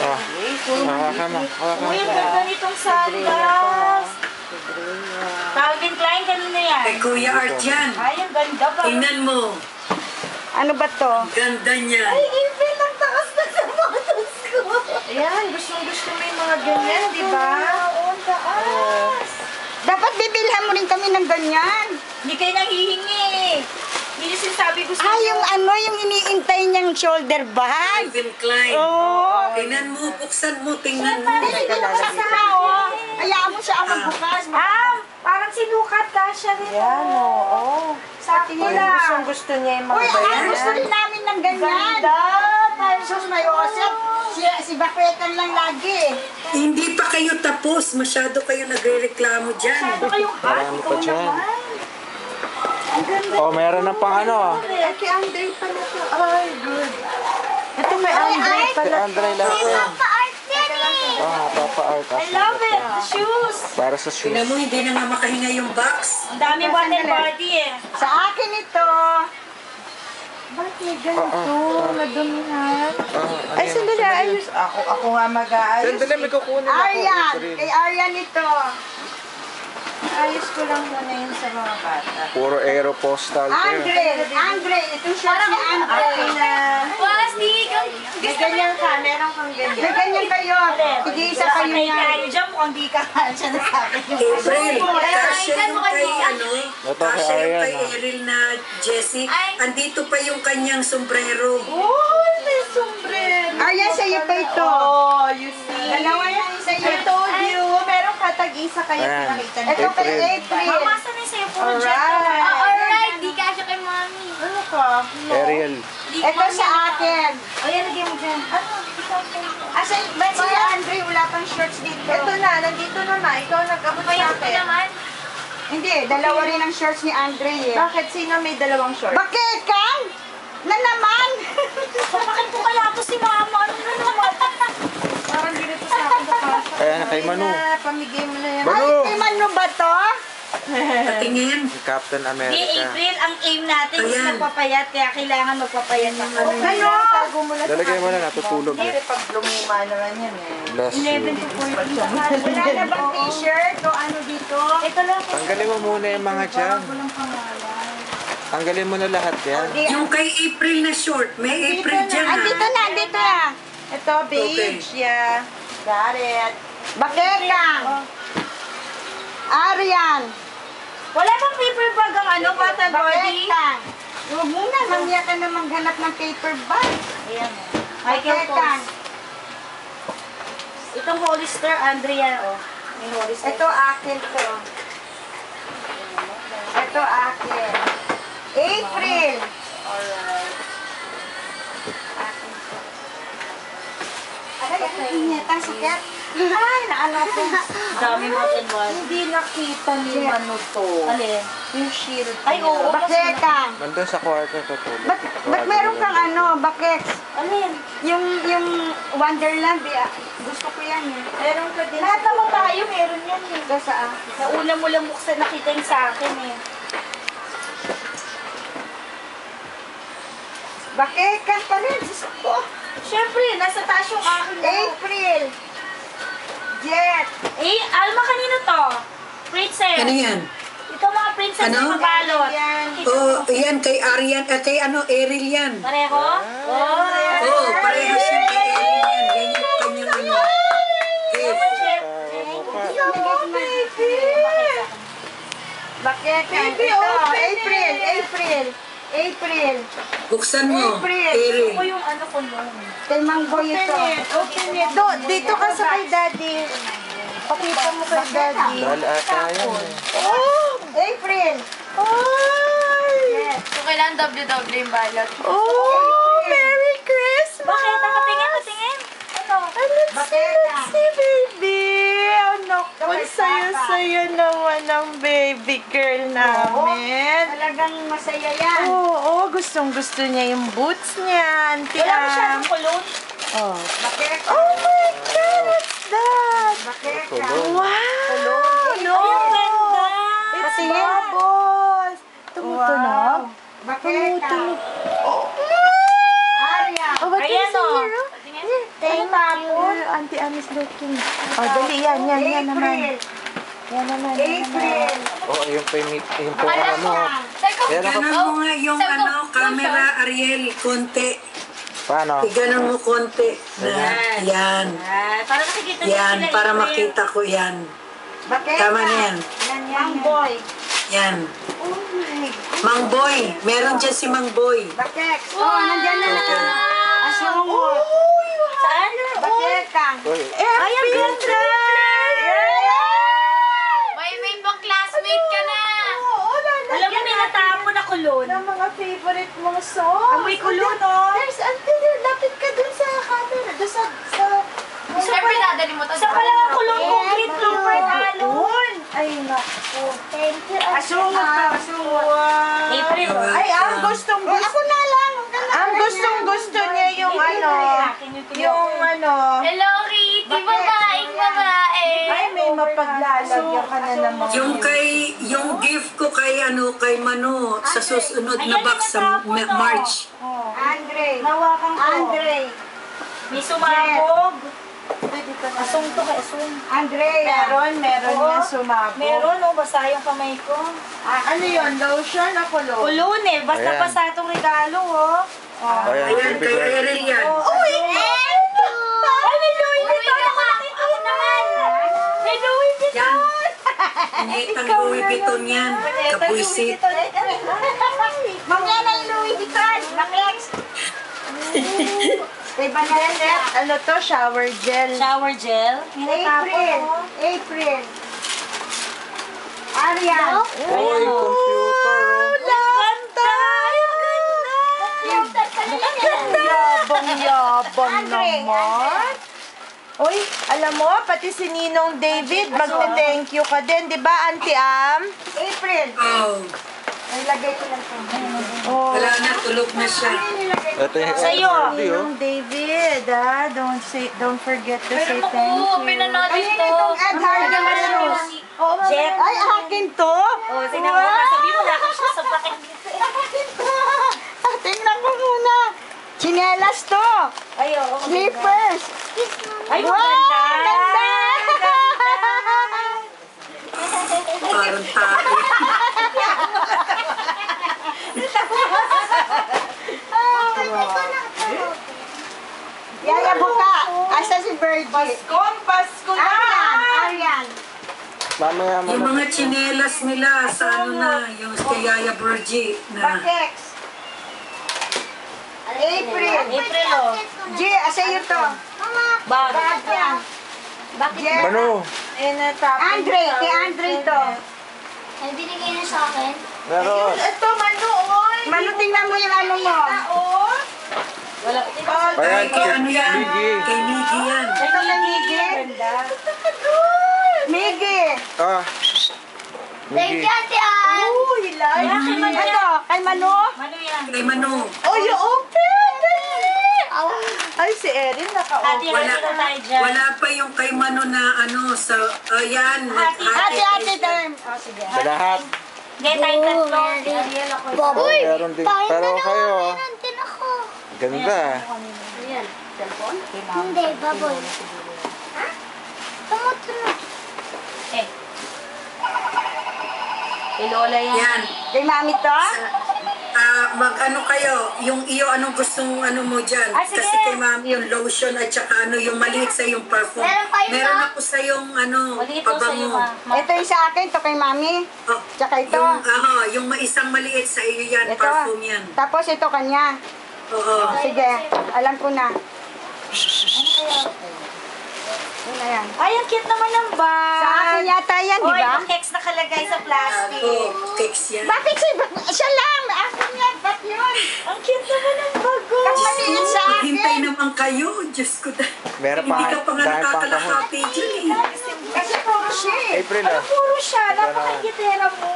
Uy, ang ganda nitong sandals. Calvin Klein, kanina yan. Kay Kuya Art yan. Ay, ang ganda ba? Tingnan mo. Ano ba to? Ganda niya. Ay, April, ang taas na sa motos ko. Ayan, gusto mo yung mga ganyan, di ba? Oo, ang taas. Dapat bibilhan mo rin kami ng ganyan. Hindi kayo nanghihingi. Hindi sinasabi gusto Ah, yung ano, yung iniintay niyang shoulder bag. Calvin Klein. Oo. Tingnan mo, buksan mo, tingnan mo. Hindi ko sa oh. Hayaan mo siya ang magbukas. Parang sinukat ka siya rin. Yan, oo. Sa akin nila. Gusto niya yung mga Uy, ganyan. gusto rin namin ng ganyan. Sus, may Joseph. Si Bakwetan lang lagi. Hindi pa kayo tapos. Masyado kayo nagre-reklamo dyan. Marami pa dyan. Oh, meron na pang ano. Ay, kay Andre pala to. Ay, good. Ito kay Andre Kay pala. Andre lang yan. Art Denny! Oh, Papa Art. I love it! The shoes! Para sa shoes. Tingnan mo, hindi na nga makahinga yung box. Ang dami one and body eh. Sa akin ito. Ba't may ganito? Nadumihan. Ano Ay, yan? sandali. Ayos. Ako nga mag-aayos. Sandali, may kukunin ako. Aryan. Ito rin. Kay Aryan ito. Ayos ko lang muna yun sa mga bata. Puro Aeropostal. Andre. Itong shirt ni Andre. Okay na. Pasti! May ganyan ka. Meron kang ganyan. May ganyan kayo. Tig-isa kayo Sakay yan. tayo dyan, mukhang di ka siya nasabi. April, kasya yung kay ano, Ito kay kasya yung Ayan, kay ah. Eril na Jessie. Andito pa yung kanyang sombrero. Uy, may sombrero. Aryan, sa'yo pa ito. Oh, you see? Dalawa yan sa'yo. I told you. Meron ka tag-isa kayo. Ayan. Pinakita Ito kay April. April. Masa na sa'yo, puro jet. Alright. Alright, di ka siya kay mami. Ano ka? Ariel. Ito sa akin. O yan, lagyan mo dyan. Ano? Asa, ba't si Andre wala pang shorts dito? Ito na, nandito na na. Ikaw nag-abot sa Kaya ko akin. naman. Hindi, dalawa rin ang shorts ni Andre eh. Bakit? Sino may dalawang short? Bakit, Kang? Na naman? Bakit po kaya ako si mama? Ano na naman? Parang ganito sa akin nakasya. Kaya na kay Manu. Pamigay mo na yan. Manu! Ay, kay Manu ba to? Patingin. Si Captain Di, America. April, ang aim natin is Ayan. magpapayat, kaya kailangan magpapayat ako. Ano? Tago mo na sa Lalagay mo akin. na, natutulog Kasi eh. pag lumima naman yan eh. Bless 11 you. to 14. Wala na bang t-shirt o ano dito? Ito lang po. Tanggalin mo muna yung mga dyan. Walang pangalan. Tanggalin mo na lahat yan. Yung kay April na short, may April dyan Ah, ha. dito na, dito na. Ito, beige. Yeah. Got it. Bakit, Kang? Aryan. Wala bang paper bag ang ano, bata Bakit, body? Kang? Huwag muna, mamaya ka na maghanap ng paper bag. Ayan. Michael Bakit, Kang? Kors. Itong Hollister, Andrea, oh. May Hollister. Ito akin to. Ito akin. April. Alright. Ay, inyetan sakit. Ay, naano ko. Dami mo and one. Hindi nakita ni Manu to. Alin? Yung shield. Ay, oo. Bakit, Kang? Nandun sa kwarto tutulog. Ba't meron kang ano, bakit? Alin? Yung Wonderland, gusto ko yan eh. Meron ka din. Lahat naman tayo, meron yan eh. Ito saan? Sa una mo lang buksan, nakita yung sa akin eh. Bakit, Kang pa rin? Diyos ko. Siyempre, nasa taas yung akin na. April. Jet. Eh, Alma, kanino to? Princess. Ano yan? Ito mga princess Ano? na mabalot. Yan. Oh, yan kay Arian, kay ano, Eril yan. Pareho? Oh, Oh, parehas yung kay Eril yan. Yan yung kanyang ano. Bakit, Kang? Baby, Ito, open April. it. April. April. Buksan mo, April. Eril. Ito yung ano ko nun. Kay Mangboy ito. Open it. Dito ka sa kay daddy. Pakita mo kay daddy. Dahil ata yan eh. Oh! April. Ay! Yes. So, kailangan doble-doble yung balot. Oh! Merry Christmas! Bakit? Nakatingin, natingin. Ano? Bakit, Kang? Si baby! Anak ko, Kay saya-saya naman ang baby girl namin. Talagang masaya yan. Oo, gustong-gusto niya yung boots niya. Auntie Wala Am. masyadong kulon. Oh. Bakit? Oh my God! What's that? Bakit, Kulong. Kang? Wow! No! Ay, ang ganda. It's Patingin. bubbles! Tumutunog? Bakit, Kang? Oh, Arya. what Ayan is o. here? Patingin. Thank you. Auntie Ann is looking. Oh, dali. Yan naman. Yan naman. April. Oo, yung pa yung pera mo. Pero Ganon mo nga yung camera, Ariel, konti. paano? Iganon mo konti. Yan. Para nakikita Yan, para makita ko yan. Bakit? Tama na yan. Mang boy. Yan. Mang Boy. Meron dyan si Mang Boy. Bakit? Oh, nandiyan na lang. Asungot. Saan? Bakit ka? Uy, Ay, ang ganda! May pang classmate ka na. Alam mo, may natapon na kulon. Ng mga favorite mong songs. Amoy kulon, oh. There's, Auntie, lapit ka dun sa camera. Dun sa Siyempre, dadali mo to. Sa pala ang kulon complete Clifford alon. Ay, naku. Thank you, Asungot ka, asungot. April. Ay, ang gustong gusto. Ako na lang. Ang gustong gusto niya yung yung Hello, Kitty. Babaeng babae. ay, may mapaglalagyan ka na naman. Yung gift ko kay Mano sa susunod na box sa March. Andre. Nawakan ko. Andre. May sumabog. Asong to kay asong. Andre. Meron yan sumabog. Meron, basa yung kamay ko. Ano yun? Lotion o kulon? Kulon eh. Basta Ayan. basa itong regalo, oh. ayan, Ayan, kay bibigay. Ariel yan. Uy! Ay, may Louis Vuitton ako nakikita. May Louis Vuitton. Yan. Initang Louis Vuitton yan. Kapuisit. Magkano yung Louis Vuitton? Bakit? Kay Banana. Ano to? Shower gel. Shower gel. April. April. Arian. Uy, computer. Ganda! Yabang naman. Uy, alam mo, pati si Ninong David, magte-thank you ka din, di ba, Auntie Am? April. Oh, Nilagay ko lang ito. Oh, wala na, tulog na siya. Ito yung Sa'yo. Ninong David, don't forget to say Pero thank ako, you. pinanood Ayun ito. itong Ed Hardy. Oh, Jet. Ay, akin to. Oh, tingnan mo. Sabi mo na siya sa bakit. Akin to. Tingnan ko muna. Chinelas to. Ay, oo. Slippers. Ay, Wow, maganda. ganda. Parang tayo. Yaya buka. Asa si Virgie? Pasko na! Arian. Mamaya mo Yung na. mga tsinelas nila sa yung kay Yaya Virgie na Bakit? April. April, oh. G, asa yun to? Bag. Bag yan. Bakit? Mano, Andre, kay Andre to. Ay, binigay na sa akin. meron. Ito, Manoy! Manu, tingnan mo yung ano mo. Oh! Wala. Ayan, kay ano yan? Miggy. Kay Miggy yan. Ito na Miggy. Miggy. Ah. Miggy. Ate Ann. Oh, hilay! Ito, kay Manu. Ano yan? Kay Mano. Oh, you open! Ay, si Erin Ate, naka-open. Wala, ready na tayo dyan. wala pa yung kay Mano na sa, ayan. Ate, time. Oh, sige. Sa lahat. Hindi, tayo tatlo. Ariel ako. Oh, meron din. Pero kayo, ah. Din ako. Ganda. Ayan. Cellphone? Hindi, baboy. Ha? Tumutunog. Eh. Kay Lola yan. Yan. Kay Mami to. Mag-ano kayo, yung iyo anong gustong mo dyan. Ah, sige. Kasi kay ma'am, yung lotion at saka yung maliit sa yung perfume. Meron pa yun, Meron Ma? ako sa yung Maliit to sa'yo, pabango. ma. Ito yung sa akin, to kay Mami. Oh, Tsaka ito. yung isang maliit sa iyo yan, Ito. perfume yan. Tapos ito kanya. Oo. Sige, alam ko na. Yun na yan. Ay, ang cute naman ng bag. Sa akin yata yan, di Oy, ba? ang cakes nakalagay sa plastic. Cakes yan. Bakit siya lang? Akin yan, ba't yun? Ang cute naman ng bag. Mas maliit sa akin. Hintay naman kayo. Diyos ko. Meron pa. Hindi ka pa nga Dahil pa kahon. nakakalahati dyan eh. Kasi puro siya eh. April, ah. Puro siya. Napakagitera mo.